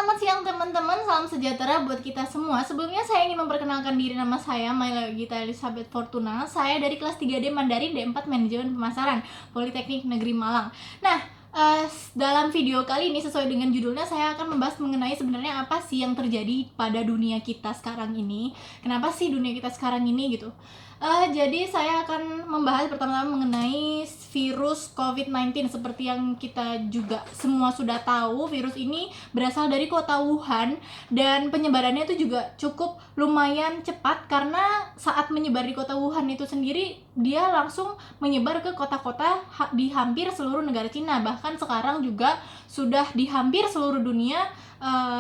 Selamat siang teman-teman, salam sejahtera buat kita semua. Sebelumnya saya ingin memperkenalkan diri, nama saya Maila Gita Elizabeth Fortuna. Saya dari kelas 3D Mandarin D4 Manajemen Pemasaran, Politeknik Negeri Malang. Nah, dalam video kali ini sesuai dengan judulnya, saya akan membahas mengenai sebenarnya apa sih yang terjadi pada dunia kita sekarang ini. Kenapa sih dunia kita sekarang ini gitu. Jadi saya akan membahas pertama-tama mengenai virus COVID-19. Seperti yang kita juga semua sudah tahu, virus ini berasal dari kota Wuhan dan penyebarannya itu juga cukup lumayan cepat, karena saat menyebar di kota Wuhan itu sendiri dia langsung menyebar ke kota-kota di hampir seluruh negara Cina. Bahkan sekarang juga sudah di hampir seluruh dunia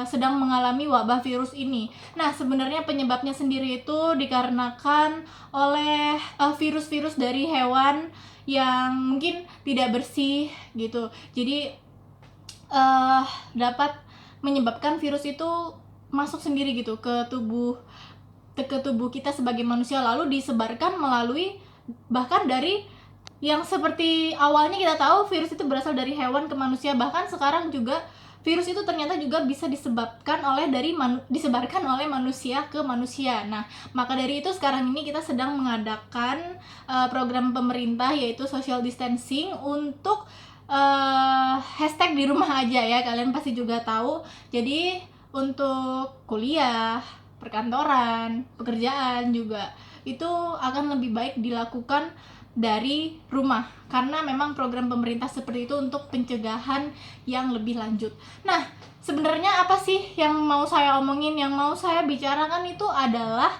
sedang mengalami wabah virus ini. Nah, sebenarnya penyebabnya sendiri itu dikarenakan oleh virus-virus dari hewan yang mungkin tidak bersih gitu. Jadi dapat menyebabkan virus itu masuk sendiri gitu ke tubuh kita sebagai manusia, lalu disebarkan melalui, bahkan dari yang seperti awalnya kita tahu virus itu berasal dari hewan ke manusia, bahkan sekarang juga virus itu ternyata juga bisa disebarkan oleh manusia ke manusia. Nah, maka dari itu sekarang ini kita sedang mengadakan program pemerintah, yaitu social distancing untuk hashtag di rumah aja ya, kalian pasti juga tahu. Jadi untuk kuliah, perkantoran, pekerjaan juga itu akan lebih baik dilakukan dari rumah, karena memang program pemerintah seperti itu untuk pencegahan yang lebih lanjut. Nah, sebenarnya apa sih yang mau saya omongin, yang mau saya bicarakan itu adalah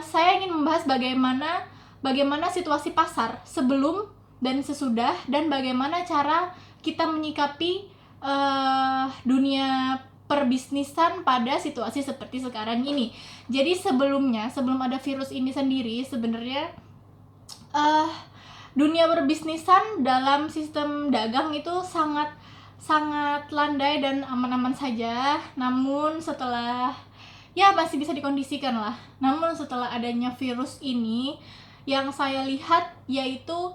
saya ingin membahas bagaimana situasi pasar sebelum dan sesudah, dan bagaimana cara kita menyikapi dunia perbisnisan pada situasi seperti sekarang ini. Jadi sebelum ada virus ini sendiri, sebenarnya dunia perbisnisan dalam sistem dagang itu sangat landai dan aman-aman saja. Namun setelah masih bisa dikondisikan lah. Namun setelah adanya virus ini, yang saya lihat yaitu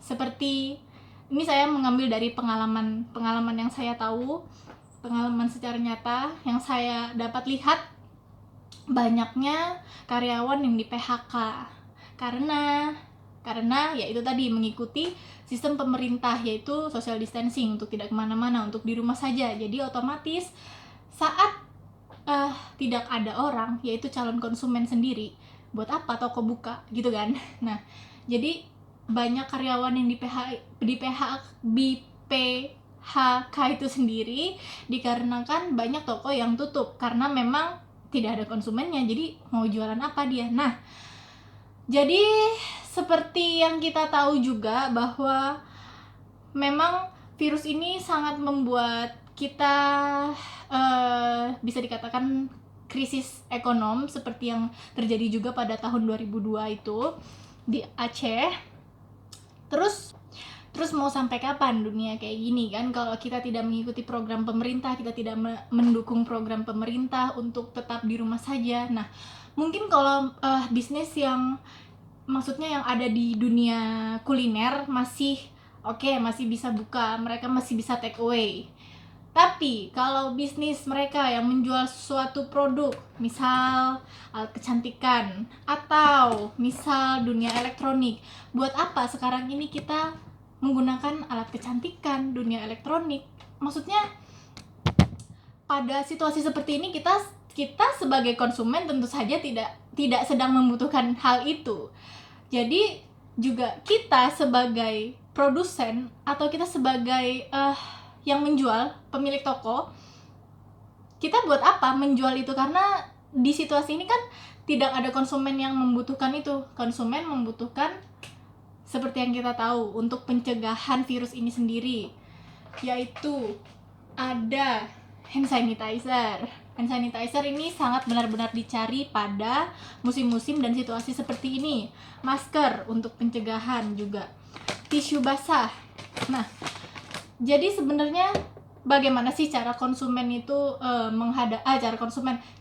seperti ini, saya mengambil dari pengalaman yang saya tahu, pengalaman secara nyata yang saya dapat lihat, banyaknya karyawan yang di PHK karena ya itu tadi, mengikuti sistem pemerintah yaitu social distancing, untuk tidak kemana-mana, untuk di rumah saja. Jadi otomatis saat tidak ada orang, yaitu calon konsumen sendiri, buat apa toko buka gitu kan. Nah, jadi banyak karyawan yang di PHK itu sendiri dikarenakan banyak toko yang tutup karena memang tidak ada konsumennya. Jadi mau jualan apa dia? Nah, jadi seperti yang kita tahu juga bahwa memang virus ini sangat membuat kita bisa dikatakan krisis ekonom, seperti yang terjadi juga pada tahun 2002 itu di Aceh. Terus mau sampai kapan dunia kayak gini kan, kalau kita tidak mengikuti program pemerintah, kita tidak mendukung program pemerintah untuk tetap di rumah saja. Nah, mungkin kalau bisnis yang maksudnya yang ada di dunia kuliner masih oke, masih bisa buka, mereka masih bisa take away. Tapi kalau bisnis mereka yang menjual suatu produk, misal alat kecantikan atau misal dunia elektronik, buat apa sekarang ini kita menggunakan alat kecantikan, dunia elektronik? Maksudnya pada situasi seperti ini kita sebagai konsumen tentu saja tidak sedang membutuhkan hal itu. Jadi juga kita sebagai produsen atau kita sebagai yang menjual, pemilik toko, kita buat apa menjual itu? Karena di situasi ini kan tidak ada konsumen yang membutuhkan itu. Konsumen membutuhkan, seperti yang kita tahu, untuk pencegahan virus ini sendiri, yaitu ada hand sanitizer. Hand sanitizer ini sangat benar-benar dicari pada musim-musim dan situasi seperti ini. Masker untuk pencegahan juga. Tisu basah. Nah, jadi sebenarnya bagaimana sih cara konsumen itu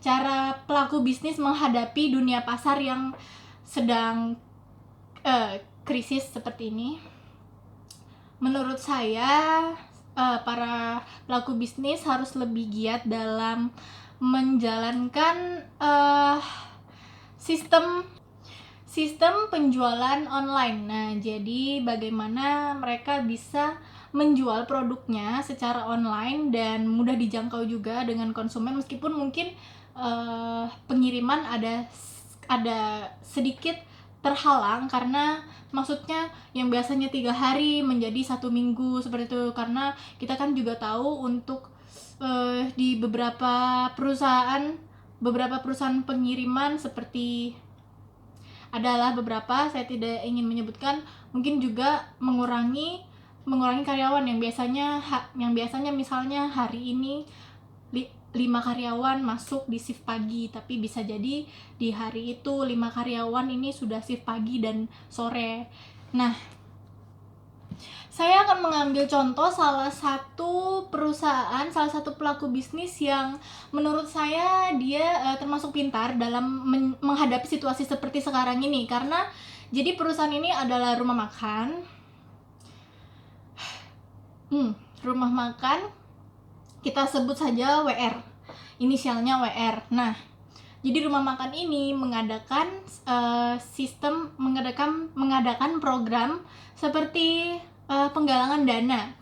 cara pelaku bisnis menghadapi dunia pasar yang sedang krisis seperti ini? Menurut saya para pelaku bisnis harus lebih giat dalam menjalankan sistem penjualan online. Nah, jadi bagaimana mereka bisa menjual produknya secara online dan mudah dijangkau juga dengan konsumen, meskipun mungkin pengiriman ada sedikit terhalang, karena maksudnya yang biasanya 3 hari menjadi 1 minggu seperti itu, karena kita kan juga tahu untuk di beberapa perusahaan pengiriman seperti adalah beberapa, saya tidak ingin menyebutkan, mungkin juga mengurangi karyawan yang biasanya misalnya hari ini 5 karyawan masuk di shift pagi, tapi bisa jadi di hari itu 5 karyawan ini sudah shift pagi dan sore. Nah, saya akan mengambil contoh salah satu pelaku bisnis yang menurut saya dia termasuk pintar dalam menghadapi situasi seperti sekarang ini. Karena jadi perusahaan ini adalah rumah makan. Rumah makan, kita sebut saja WR. Inisialnya WR. Nah, jadi rumah makan ini mengadakan mengadakan program seperti penggalangan dana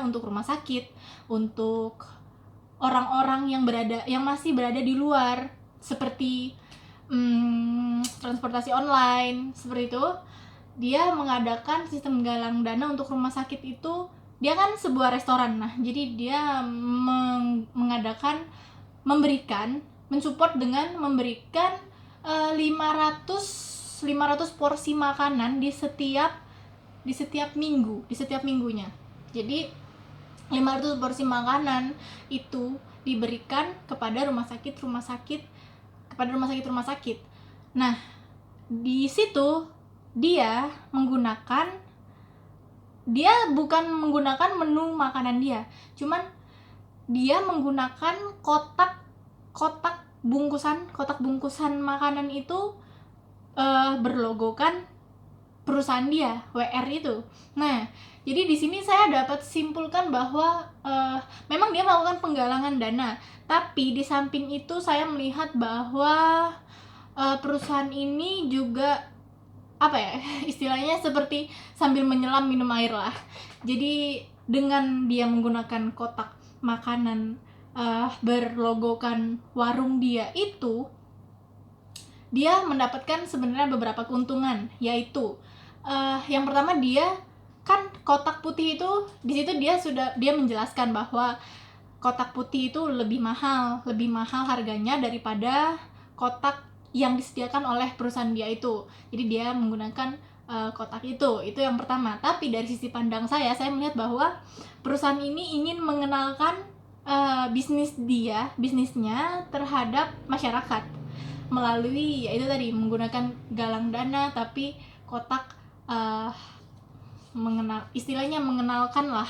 untuk rumah sakit, untuk orang-orang yang masih berada di luar, seperti transportasi online seperti itu. Dia mengadakan sistem galang dana untuk rumah sakit itu. Dia kan sebuah restoran. Nah, jadi dia mensupport dengan memberikan 500 porsi makanan di setiap minggunya. Jadi 500 porsi makanan itu diberikan kepada rumah sakit. Nah, di situ dia bukan menggunakan menu makanan dia, cuman dia menggunakan kotak bungkusan makanan itu berlogokan perusahaan dia, WR itu. Nah, jadi di sini saya dapat simpulkan bahwa memang dia melakukan penggalangan dana, tapi di samping itu saya melihat bahwa perusahaan ini juga istilahnya seperti sambil menyelam minum air lah. Jadi dengan dia menggunakan kotak makanan berlogokan warung dia itu, dia mendapatkan sebenarnya beberapa keuntungan, yaitu yang pertama, dia kan kotak putih itu di situ dia menjelaskan bahwa kotak putih itu lebih mahal harganya daripada kotak yang disediakan oleh perusahaan dia itu. Jadi dia menggunakan kotak itu yang pertama. Tapi dari sisi pandang saya melihat bahwa perusahaan ini ingin mengenalkan bisnisnya terhadap masyarakat melalui yaitu tadi menggunakan galang dana, tapi kotak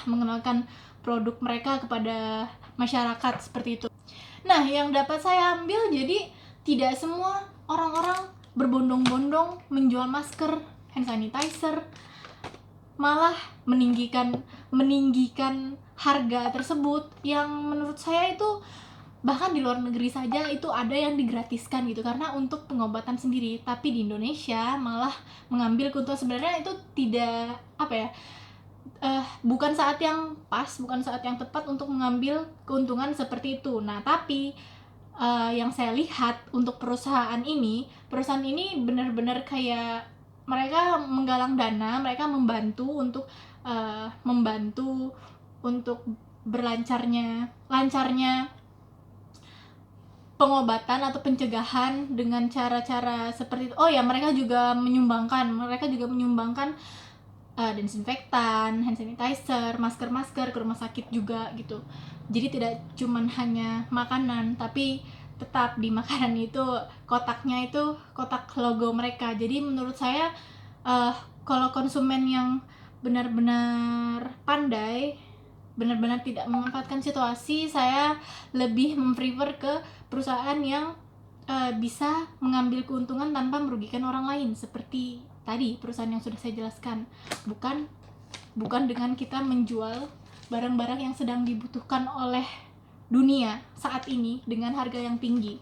mengenalkan produk mereka kepada masyarakat seperti itu. Nah, yang dapat saya ambil, jadi tidak semua orang-orang berbondong-bondong menjual masker, hand sanitizer, malah meninggikan harga tersebut, yang menurut saya itu bahkan di luar negeri saja itu ada yang digratiskan gitu karena untuk pengobatan sendiri, tapi di Indonesia malah mengambil keuntungan. Sebenarnya itu tidak bukan saat yang pas, bukan saat yang tepat untuk mengambil keuntungan seperti itu. Nah, tapi yang saya lihat untuk perusahaan ini benar-benar kayak mereka menggalang dana, mereka membantu untuk lancarnya pengobatan atau pencegahan dengan cara-cara seperti itu. Oh ya, mereka juga menyumbangkan desinfektan, hand sanitizer, masker ke rumah sakit juga gitu. Jadi tidak cuman hanya makanan, tapi tetap di makanan itu kotaknya itu kotak logo mereka. Jadi menurut saya kalau konsumen yang benar-benar pandai, benar-benar tidak memanfaatkan situasi, saya lebih memprefer ke perusahaan yang bisa mengambil keuntungan tanpa merugikan orang lain, seperti tadi perusahaan yang sudah saya jelaskan. Bukan dengan kita menjual barang-barang yang sedang dibutuhkan oleh dunia saat ini dengan harga yang tinggi.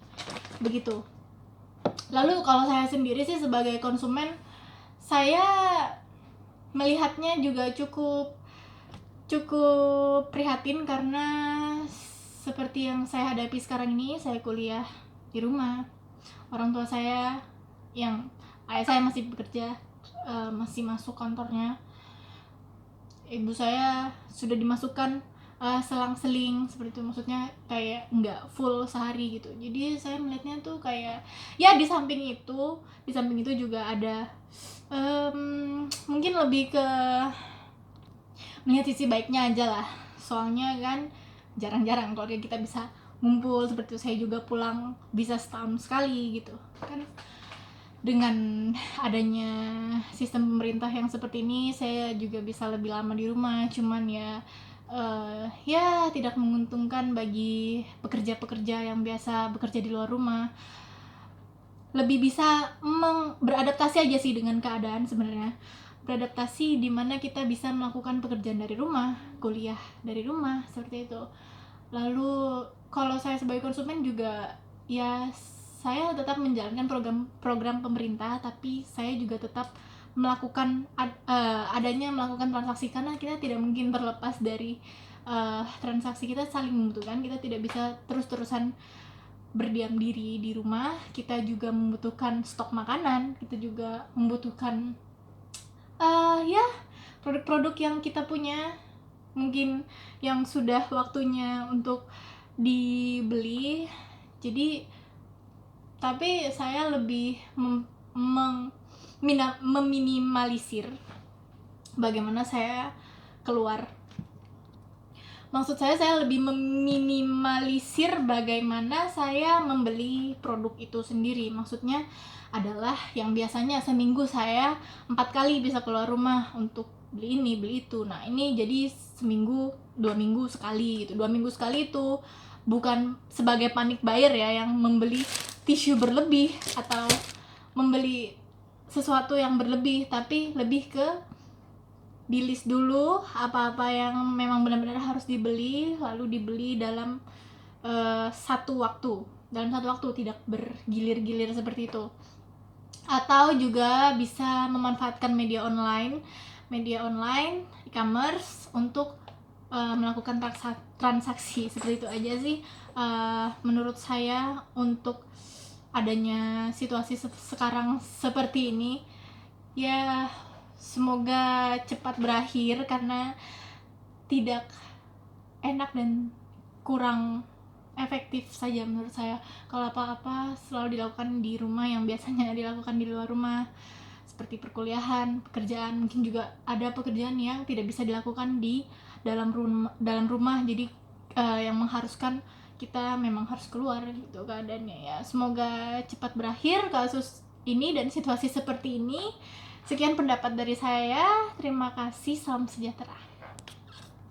Begitu. Lalu kalau saya sendiri sih sebagai konsumen, saya melihatnya juga cukup prihatin karena seperti yang saya hadapi sekarang ini, saya kuliah di rumah. Orang tua saya yang ayah saya masih bekerja, masih masuk kantornya. Ibu saya sudah dimasukkan selang-seling seperti itu, maksudnya kayak nggak full sehari gitu. Jadi saya melihatnya tuh kayak ya di samping itu juga ada mungkin lebih ke melihat sisi baiknya aja lah, soalnya kan jarang-jarang keluarga kita bisa ngumpul seperti itu. Saya juga pulang bisa setahun sekali gitu kan. Dengan adanya sistem pemerintah yang seperti ini, saya juga bisa lebih lama di rumah. Cuman ya tidak menguntungkan bagi pekerja-pekerja yang biasa bekerja di luar rumah. Lebih bisa beradaptasi aja sih dengan keadaan sebenarnya. Beradaptasi di mana kita bisa melakukan pekerjaan dari rumah, kuliah dari rumah, seperti itu. Lalu kalau saya sebagai konsumen juga ya saya tetap menjalankan program pemerintah, tapi saya juga tetap melakukan melakukan transaksi, karena kita tidak mungkin terlepas dari transaksi. Kita saling membutuhkan, kita tidak bisa terus-terusan berdiam diri di rumah. Kita juga membutuhkan stok makanan, kita juga membutuhkan ya produk-produk yang kita punya mungkin yang sudah waktunya untuk dibeli. Jadi tapi saya lebih meminimalisir bagaimana saya keluar. Maksud saya lebih meminimalisir bagaimana saya membeli produk itu sendiri. Maksudnya adalah yang biasanya seminggu saya 4 kali bisa keluar rumah untuk beli ini, beli itu. Nah ini jadi seminggu, 2 minggu sekali gitu. 2 minggu sekali itu bukan sebagai panic buyer ya, yang membeli tisu berlebih atau membeli sesuatu yang berlebih, tapi lebih ke di list dulu apa-apa yang memang benar-benar harus dibeli, lalu dibeli dalam satu waktu, tidak bergilir-gilir seperti itu. Atau juga bisa memanfaatkan media online e-commerce untuk melakukan transaksi seperti itu aja sih. Menurut saya untuk adanya situasi sekarang seperti ini ya, semoga cepat berakhir karena tidak enak dan kurang efektif saja menurut saya kalau apa-apa selalu dilakukan di rumah yang biasanya dilakukan di luar rumah, seperti perkuliahan, pekerjaan. Mungkin juga ada pekerjaan yang tidak bisa dilakukan di dalam rumah, jadi yang mengharuskan kita memang harus keluar gitu keadaannya ya. Semoga cepat berakhir kasus ini dan situasi seperti ini. Sekian pendapat dari saya. Terima kasih. Salam sejahtera.